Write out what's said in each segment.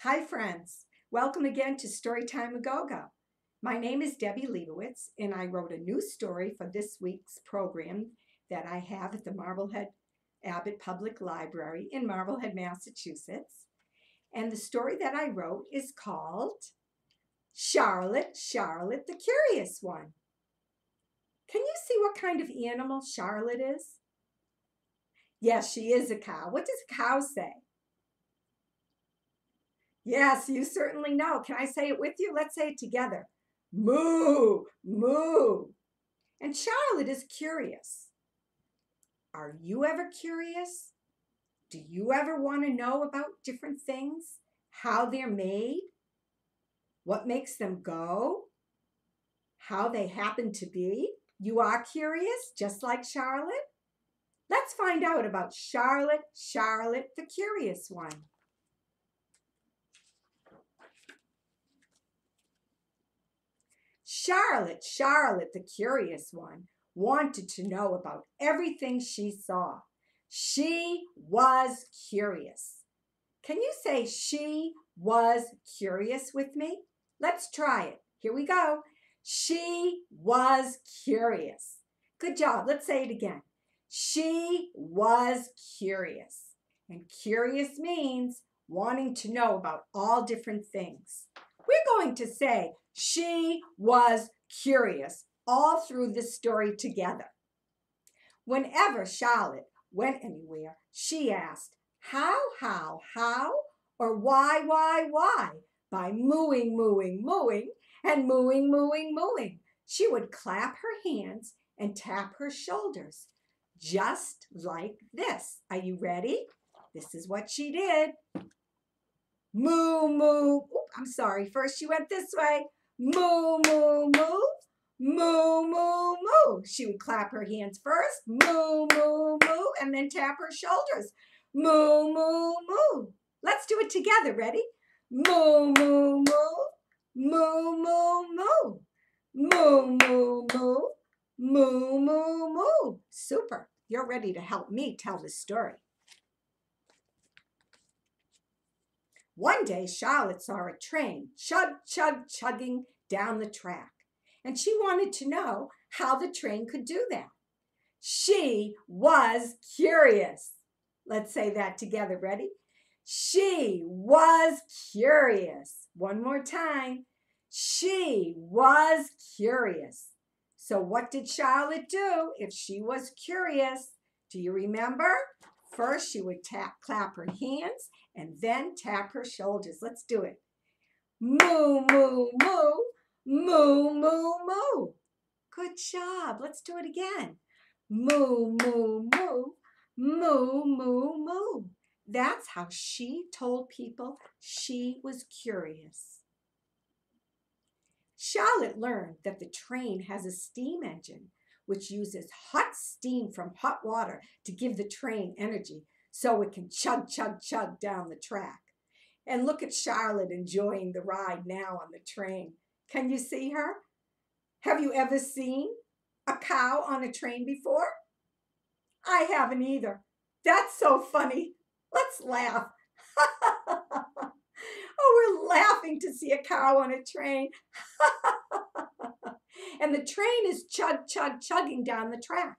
Hi friends, welcome again to Storytime A Go-Go. My name is Debbie Leibowitz and I wrote a new story for this week's program that I have at the Marblehead Abbott Public Library in Marblehead, Massachusetts. And the story that I wrote is called Charlotte, Charlotte the Curious One. Can you see what kind of animal Charlotte is? Yes, she is a cow. What does a cow say? Yes, you certainly know. Can I say it with you? Let's say it together. Moo, moo. And Charlotte is curious. Are you ever curious? Do you ever want to know about different things? How they're made? What makes them go? How they happen to be? You are curious, just like Charlotte? Let's find out about Charlotte, Charlotte the Curious One. Charlotte, Charlotte the Curious One, wanted to know about everything she saw. She was curious. Can you say she was curious with me? Let's try it. Here we go. She was curious. Good job. Let's say it again. She was curious. And curious means wanting to know about all different things. We're going to say she was curious all through this story together. Whenever Charlotte went anywhere, she asked, how, or why, by mooing, mooing, mooing, and mooing, mooing, mooing. She would clap her hands and tap her shoulders, just like this. Are you ready? This is what she did. Moo, moo. Oop, I'm sorry. First she went this way. Moo, moo, moo. Moo, moo, moo. She would clap her hands first. Moo, moo, moo. And then tap her shoulders. Moo, moo, moo. Let's do it together. Ready? Moo, moo, moo. Moo, moo, moo. Moo, moo, moo. Moo, moo, moo. Super. You're ready to help me tell the story. One day, Charlotte saw a train chugging down the track, and she wanted to know how the train could do that. She was curious. Let's say that together. Ready? She was curious. One more time. She was curious. So what did Charlotte do if she was curious? Do you remember? First, she would clap her hands and then tap her shoulders. Let's do it. Moo, moo, moo, moo, moo, moo. Good job. Let's do it again. Moo, moo, moo, moo, moo, moo. That's how she told people she was curious. Charlotte learned that the train has a steam engine, which uses hot steam from hot water to give the train energy so it can chug, chug, chug down the track. And look at Charlotte enjoying the ride now on the train. Can you see her? Have you ever seen a cow on a train before? I haven't either. That's so funny. Let's laugh. Oh, we're laughing to see a cow on a train. And the train is chug, chug, chugging down the track.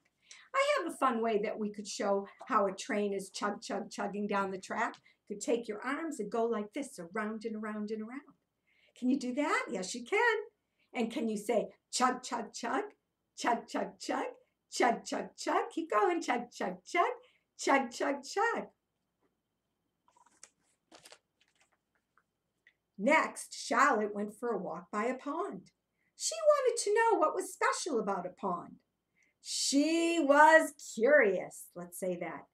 I have a fun way that we could show how a train is chug, chug, chugging down the track. You could take your arms and go like this, around and around and around. Can you do that? Yes, you can. And can you say chug, chug, chug, chug, chug, chug, chug, chug, chug? Keep going, chug, chug, chug, chug, chug, chug. Next, Charlotte went for a walk by a pond. She wanted to know what was special about a pond. She was curious. Let's say that.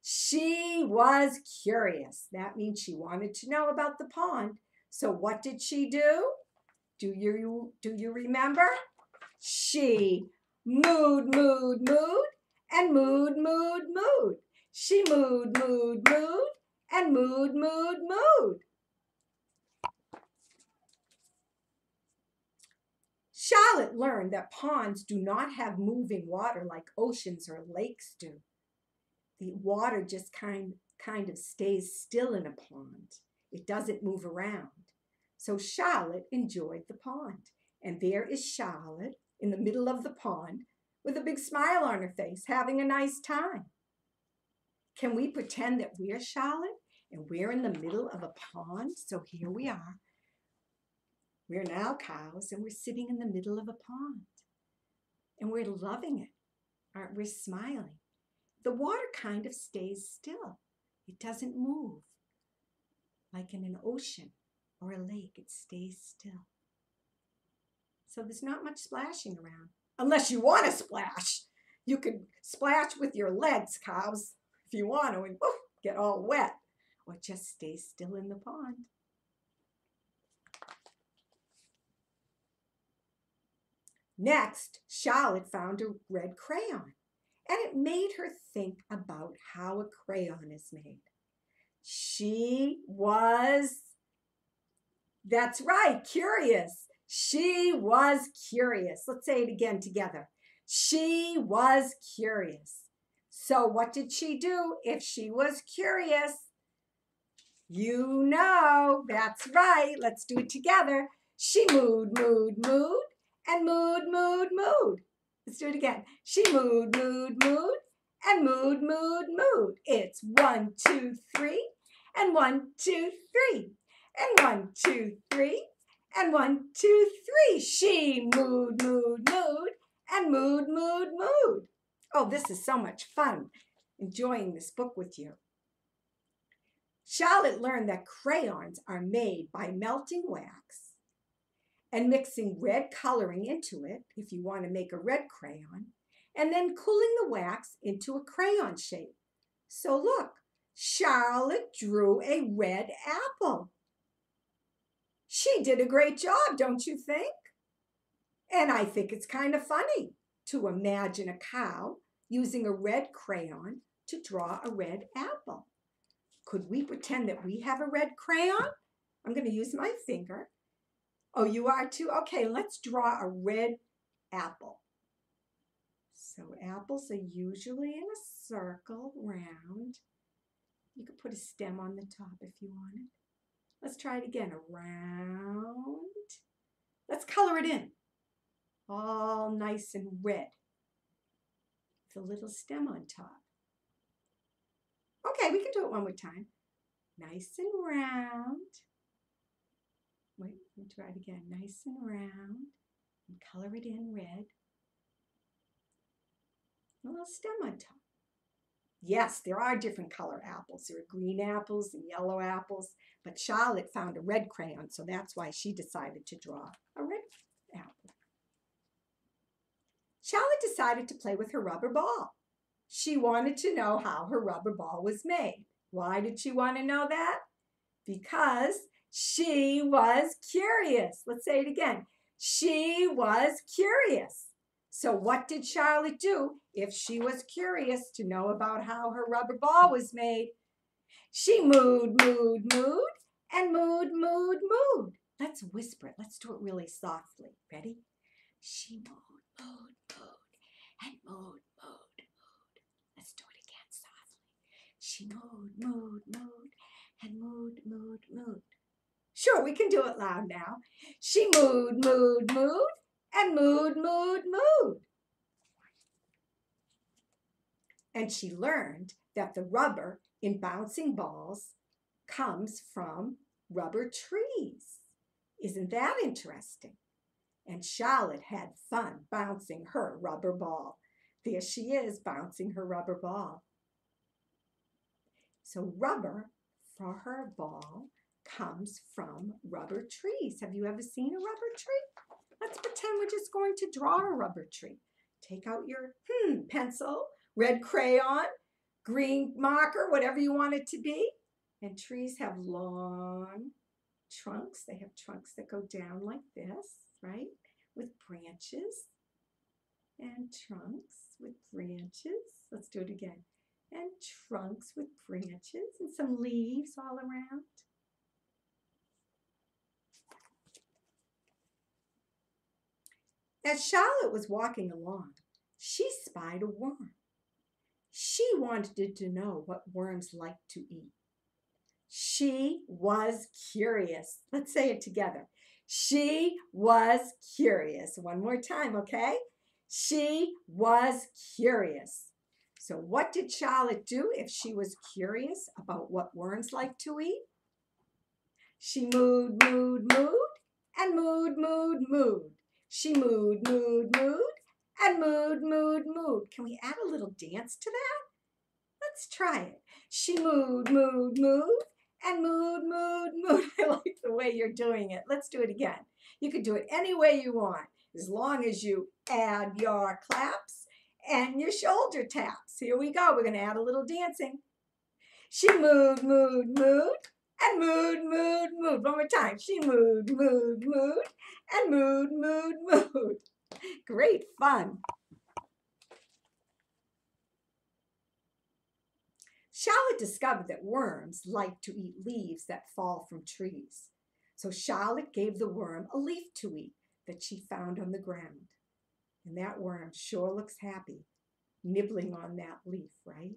She was curious. That means she wanted to know about the pond. So what did she do? Do you remember? She mooed, mooed, mooed, and mooed, mooed, mooed. She mooed, mooed, mooed, and mooed, mooed, mooed. Charlotte learned that ponds do not have moving water like oceans or lakes do. The water just kind of stays still in a pond. It doesn't move around. So Charlotte enjoyed the pond. And there is Charlotte in the middle of the pond with a big smile on her face, having a nice time. Can we pretend that we're Charlotte and we're in the middle of a pond? So here we are. We're now cows and we're sitting in the middle of a pond. And we're loving it. Aren't we smiling? The water kind of stays still. It doesn't move. Like in an ocean or a lake, it stays still. So there's not much splashing around. Unless you want to splash. You can splash with your legs, cows, if you want to, and woof, get all wet. Or just stay still in the pond. Next, Charlotte found a red crayon, and it made her think about how a crayon is made. She was, that's right, curious. She was curious. Let's say it again together. She was curious. So what did she do if she was curious? You know, that's right. Let's do it together. She mooed, and mood. Let's do it again. She mood, and mood. It's 1, 2, 3, and 1, 2, 3, and 1, 2, 3, and 1, 2, 3. She mood, and mood. Oh, this is so much fun, enjoying this book with you. Charlotte learned that crayons are made by melting wax and mixing red coloring into it, if you want to make a red crayon, and then cooling the wax into a crayon shape. So look, Charlotte drew a red apple. She did a great job, don't you think? And I think it's kind of funny to imagine a cow using a red crayon to draw a red apple. Could we pretend that we have a red crayon? I'm going to use my finger. Oh, you are too? Okay, let's draw a red apple. So apples are usually in a circle, round. You could put a stem on the top if you wanted. Let's try it again. Around. Let's color it in. All nice and red. With a little stem on top. Okay, we can do it one more time. Nice and round. Wait, let me try it again. Nice and round. And color it in red. A little stem on top. Yes, there are different color apples. There are green apples and yellow apples. But Charlotte found a red crayon, so that's why she decided to draw a red apple. Charlotte decided to play with her rubber ball. She wanted to know how her rubber ball was made. Why did she want to know that? Because she was curious. Let's say it again. She was curious. So what did Charlotte do if she was curious to know about how her rubber ball was made? She mooed, and mood. Let's whisper it. Let's do it really softly. Ready? She mooed, and mood. Let's do it again softly. She mooed, and mood. Sure, we can do it loud now. She mooed, and mood. And she learned that the rubber in bouncing balls comes from rubber trees. Isn't that interesting? And Charlotte had fun bouncing her rubber ball. There she is, bouncing her rubber ball. So rubber for her ball comes from rubber trees. Have you ever seen a rubber tree? Let's pretend we're just going to draw a rubber tree. Take out your pencil, red crayon, green marker, whatever you want it to be. And trees have long trunks. They have trunks that go down like this, right? With branches and trunks with branches. Let's do it again. And trunks with branches and some leaves all around. As Charlotte was walking along, she spied a worm. She wanted to know what worms like to eat. She was curious. Let's say it together. She was curious. One more time, okay? She was curious. So what did Charlotte do if she was curious about what worms like to eat? She mooed, mooed, mooed, and mooed, mooed, mooed. She mooed, mooed, mooed, and mooed, mooed, mooed. Can we add a little dance to that? Let's try it. She mooed, mooed, mooed, and mooed, mooed, mooed. I like the way you're doing it. Let's do it again. You can do it any way you want, as long as you add your claps and your shoulder taps. Here we go. We're going to add a little dancing. She mooed, mooed, mooed, and mooed, mooed, mooed. One more time. She mooed, mooed, mooed, and mooed, mooed, mooed. Great fun. Charlotte discovered that worms like to eat leaves that fall from trees. So Charlotte gave the worm a leaf to eat that she found on the ground. And that worm sure looks happy, nibbling on that leaf, right?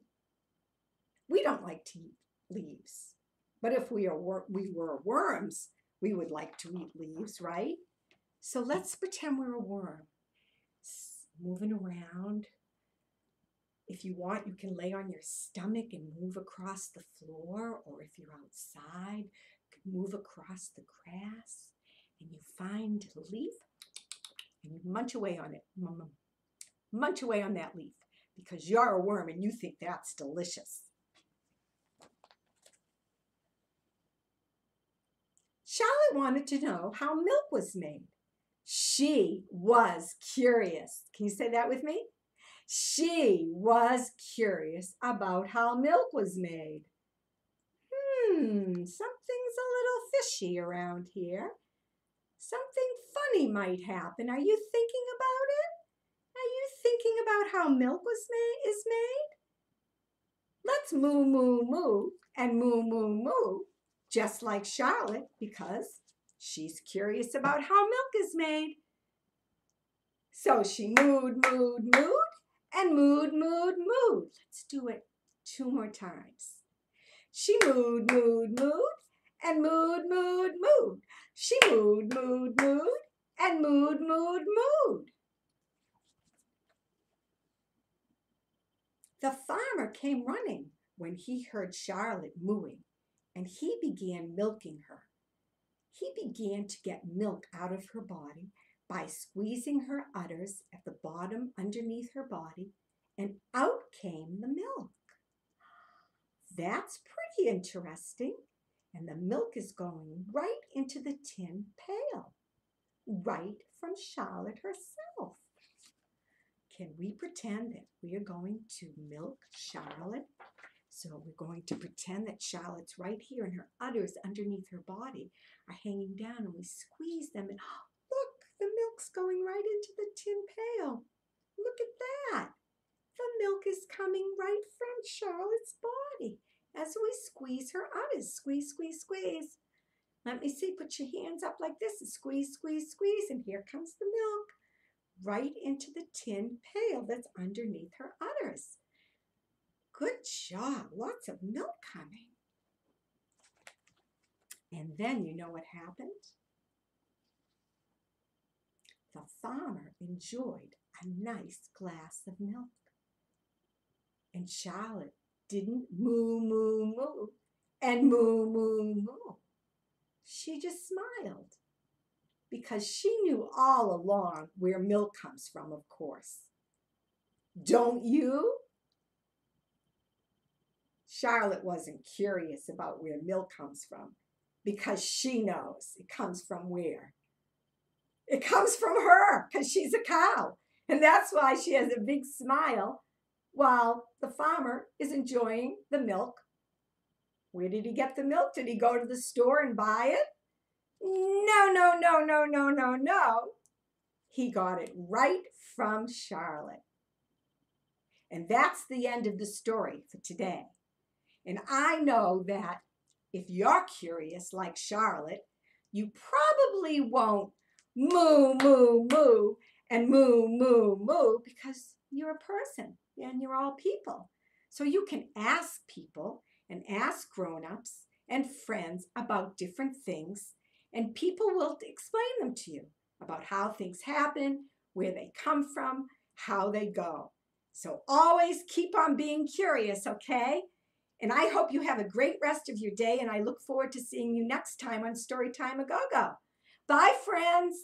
We don't like to eat leaves. But if we were worms, we would like to eat leaves, right? So let's pretend we're a worm, moving around. If you want, you can lay on your stomach and move across the floor, or if you're outside, you can move across the grass, and you find a leaf, and you munch away on it. Munch away on that leaf, because you're a worm and you think that's delicious. Charlotte wanted to know how milk was made. She was curious. Can you say that with me? She was curious about how milk was made. Something's a little fishy around here. Something funny might happen. Are you thinking about it? Are you thinking about how milk is made? Let's moo, moo, moo, and moo, moo, moo, just like Charlotte, because she's curious about how milk is made. So she mooed, mooed, mooed, and mooed, mooed, mooed. Let's do it 2 more times. She mooed, mooed, mooed, and mooed, mooed, mooed. She mooed, mooed, mooed, and mooed, mooed, mooed. The farmer came running when he heard Charlotte mooing, and he began milking her. He began to get milk out of her body by squeezing her udders at the bottom underneath her body, and out came the milk. That's pretty interesting. And the milk is going right into the tin pail, right from Charlotte herself. Can we pretend that we are going to milk Charlotte? So we're going to pretend that Charlotte's right here and her udders underneath her body are hanging down, and we squeeze them, and look, the milk's going right into the tin pail. Look at that. The milk is coming right from Charlotte's body as we squeeze her udders. Squeeze, squeeze, squeeze. Let me see. Put your hands up like this and squeeze, squeeze, squeeze. And here comes the milk right into the tin pail that's underneath her udders. Good job. Lots of milk coming. And then you know what happened? The farmer enjoyed a nice glass of milk. And Charlotte didn't moo, moo, moo, and moo, moo, moo. She just smiled, because she knew all along where milk comes from, of course. Don't you? Charlotte wasn't curious about where milk comes from, because she knows it comes from where? It comes from her, because she's a cow. And that's why she has a big smile while the farmer is enjoying the milk. Where did he get the milk? Did he go to the store and buy it? No, no, no, no, no, no, no. He got it right from Charlotte. And that's the end of the story for today. And I know that if you're curious like Charlotte, you probably won't moo, moo, moo, and moo, moo, moo, because you're a person and you're all people. So you can ask people and ask grown-ups and friends about different things, and people will explain them to you about how things happen, where they come from, how they go. So always keep on being curious, okay? And I hope you have a great rest of your day, and I look forward to seeing you next time on Storytime A Go-Go. Bye, friends.